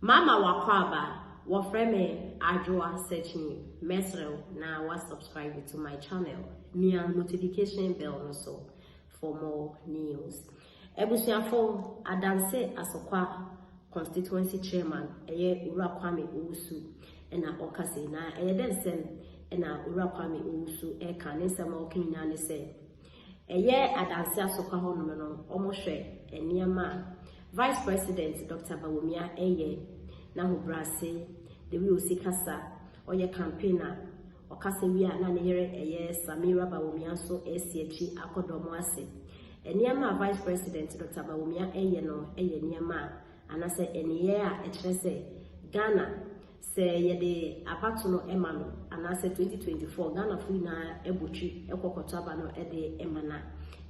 Mama wakwaba wafreme ajwa searching mesrel na wa subscribe to my channel near notification bell also for more news. Ebusuafo Adansi Asokwa constituency chairman eye Urakwame Usu ena okase na eye densen ena Urakwame Usu e kanisa ma okinya ne se eye Adansi Asokwa hono no omohwe eniama Vice President Dr. Bawumia eye na hobrase de wi osikasa oye campaigner okase wi a na ne yere eye Samira Bawumia so esiechi akodomo ase eniama Vice President Dr. Bawumia eye no eye eniama anase eniye a ekyerese Ghana se yede apato no ema no anase 2024 Ghana fu na ebotwi ekokoto aba no ede emana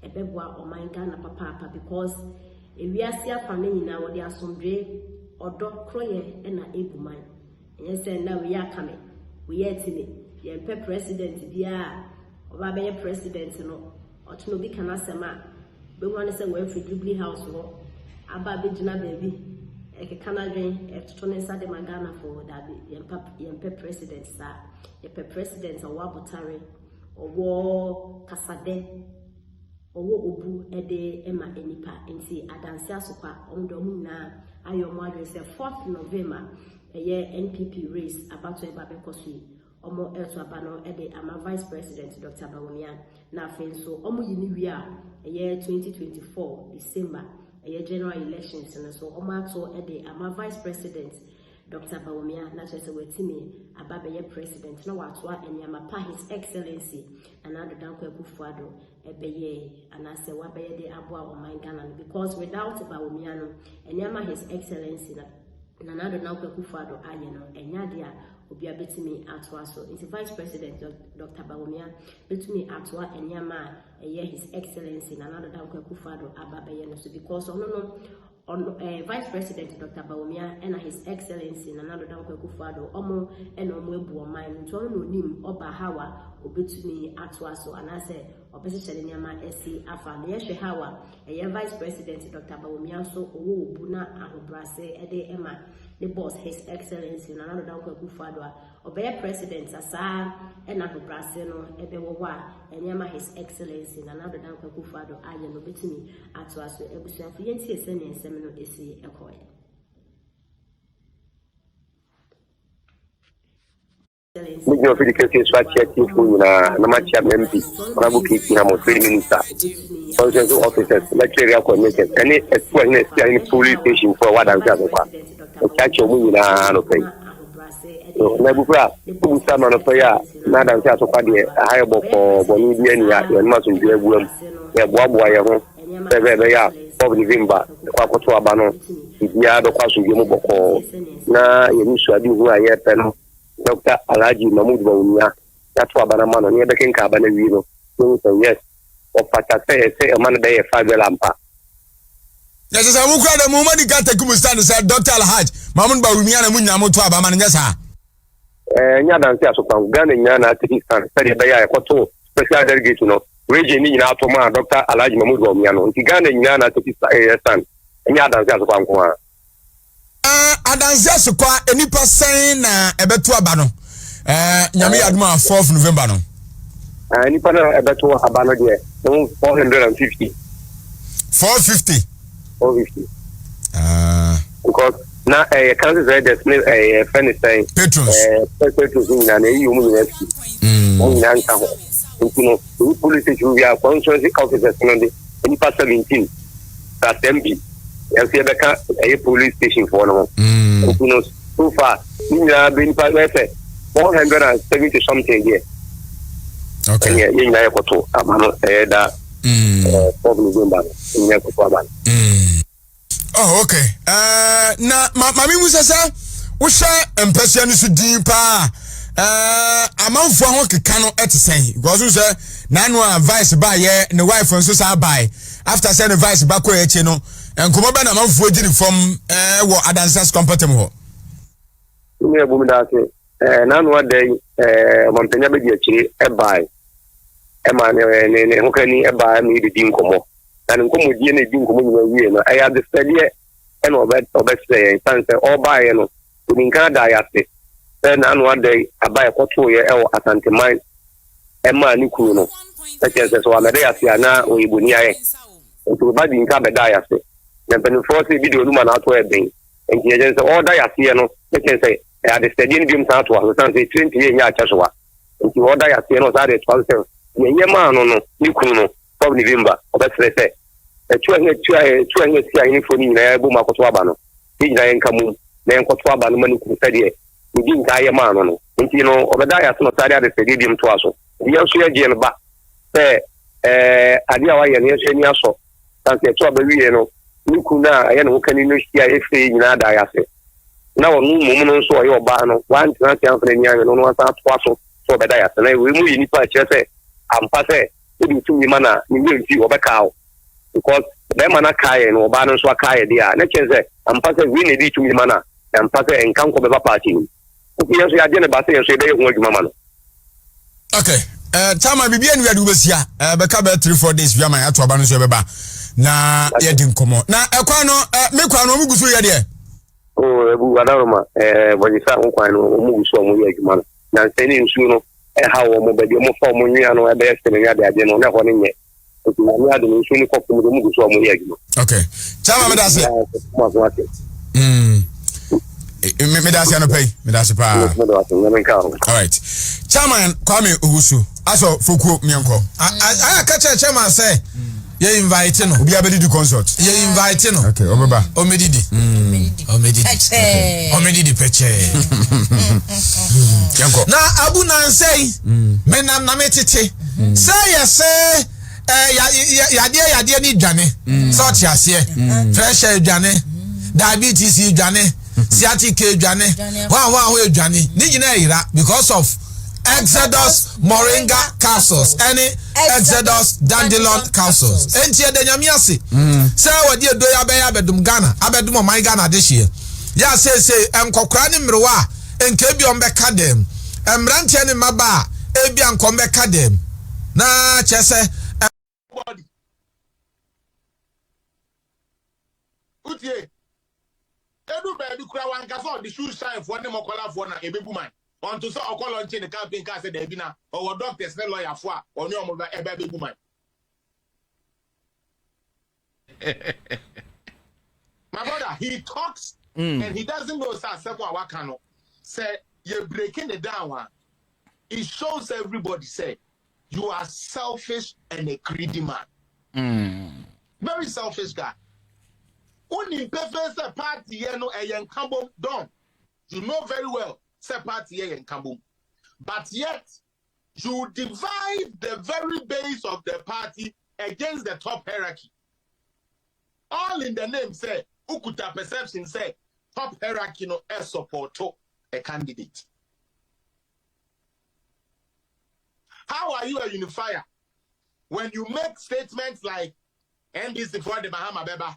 ebeboa oman Ghana papa because ewiase afane nyina wode asomdwe odo kroye na ebuman ense na we yakame we yetime ye pe president bia oba be president no otuno bi kana sema be wane se we free Jubilee House ho aba be gina baby ekekana dwen etoto ne sade magana for that ye pe president sa ye pe president owa botare owo kasade owo obu ede ema enipa enti Adansi Asokwa omdom na ayomo adrese 4th November eye NPP race about to eba bekosu omo elto abano ede ama Vice President Dr. Bawumia na afenso omo yini wi a eye 2024 December eye general elections na so omo ato ede ama Vice President Dr. Bawumia na chese wetimi ababeye president na watwa enyama pa His Excellency anado danko ebufuado ebeye anase wabeye de aboa oman Ghana because without Bawumia no enyama His Excellency na anado danko ebufuado aye no enyade a obi abetimi atwa so it's Vice President Dr. Bawumia betumi atwa enyama eye His Excellency na anado danko ebufuado ababeye no so because ono Vice President Dr. Bawumia and His Excellency Nanado Danko Kufuado omo eno omo ebu oman nto no nim oba hawa obetumi atwa so anase obese chede nyama esi afa na yehwe hawa eye Vice President Dr. Bawumia so owo obu na ahobrase ede ema the boss His Excellency Nanado Danko Kufuado obeye president asa ena ahobrase no ebe wo a enyama His Excellency Nanado Danko Kufuado aye no betumi atwa so ebusuafo yenti ese ne nsem no esi ekoye Major Education Strategy na Machi MP Rabuki Kinamo Trade Minister Consensus Officers Lecturer Coordinators any experience police station for what I'm saying catch you na no pay so na bufra bu sama no pay na dan say Asokwa de high boko boni bia ni ya ma so bia buam ya boaboa ye ho be ya of November kwa koto aba no bia do kwa so bia mo boko na ye ni so adi hu aye pe no Dr. Alhaji Mahmoud Bawumia that's what Banamano near the King Cabana Vino. So yes, or Pata say a man day 5 lampa. Yes, I will cry the moment he got the Kumustan said Dr. Alhaji Mahmoud Bawumia and Munamu Abaman, yes, Yadan Asokwa Ghana Yana Tikistan study by a photo special delegation of region in Atoma Dr. Alhaji Mahmoud Bawumia Ghana Yana Tikistan and Yadan Asokwa. Adansi Asokwa enipa sen na ebetu aba no nyame aduma 4th November no enipa na ebetu aba no de 450 because na council say there's friend saying petrons na you university na nka ho no police station we are constituency officers no de enipa 17 that MP and see a police station for no. So far, we have been 170 something here. Okay. In Yakoto, Amano, Eda, oh, okay. Na Mammy Musa, we share impressions deeper. Amount for hockey cannot say, because you say, Nano advice by ye, and the wife and so by after sending advice back where you know. And come on, I'm forgetting from what Adansi's compatible. You know, that none one day, Montana be a buy. A man, who can buy me the Dinkomo. And come with Jenny Dinkomo, I have the study and obey Sansa or buy in Canada yase. Then one day I buy a coto ye at Antimine Emma Nikuno. That is so I'm a day at Yana or Ibunia. And to bad in Cabeda yase. Then when you force the video woman out to a thing. And he just all die at Siano, they can say, at the stadium beam Satua, Sansa 20 years Chasua. And you all die at Siano Sade 12. Yema no Nikuno, probably Vimba, or that's say. A 2 years for me, Buma Kotwabano. He's in Kamu, then Kotwabano Manu Sadia. We didn't die a man on it. You know, Obadiah no Sadia the stadium to us. The young Jane back. Say, Adiawa and Yaseniaso. Sansa Trabaviano, Nukuna, I know can you see if in Adayase. Now, no moment so your bano, one transfer and young and one thousand for Obadiah. And I will move in Pache. I'm passe, maybe 2 mana, you will see Obacao. Because the mana Kai and Obano Swakai, they are. Let's say, I'm passe, we need 2 mana, and passe and come over party. Yes, we are going to say they won't mamma. Okay. Time I be bien we do this here. Beka 3-4 days we are my to Abano Beba. Na ye din komo. Na ekwano me kwano mu gusu ye de. Oh, ebu adaroma when you say kwano mu gusu mu ye adwuma. Na nseni nsu no ha wo mo bedi mo fa mo nwia no ebe esene nya de ade no na ho ne nye. Otu na nya de nsu ni kofu mu gusu mu ye adwuma. Okay. Chama me da se. Me da se no pay. Me da se pa. All right. Chairman Kwame Owusu. Aso Fuku Mianko. I catch a chairman say ye invite no. Obi abedi do consult. Ye invite no. Okay, Obeba. Omedidi. Omedidi peche. Yanko. Na Abu Nan say menam na metete. Say ya say yade ni dwane. Sort ya say fresh dwane. Diabetes dwane. Sciatic dwane. Wa dwane. Ni nyina ira because of Exodus Moringa capsules, any Exodus Dandelion capsules. Entie de nyamiase. Say wodi edoya be abedum Ghana, abedum my Ghana this year. Ya say enkokra ni mrewa, enke bi ombeka dem. Emrantie ni maba, ebi ankombeka dem. Na chese body. Utie. Edu be kura wanka so the shoe shine for ne mokola for na ebebu man. On to say okolo launch the campaign car said Ebina or doctors ne lawyer for or no more ebe woman. My brother, he talks and he doesn't know sir wakano. Say you're breaking the down one. It shows everybody say you are selfish and a greedy man. Very selfish guy. Only preference a party no a young combo done. You know very well. Party here in Kabum. But yet, you divide the very base of the party against the top hierarchy. All in the name say, Ukuta perception say, top hierarchy no support a candidate. How are you a unifier? When you make statements like, NDC for the Bahama Beba,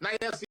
now yes,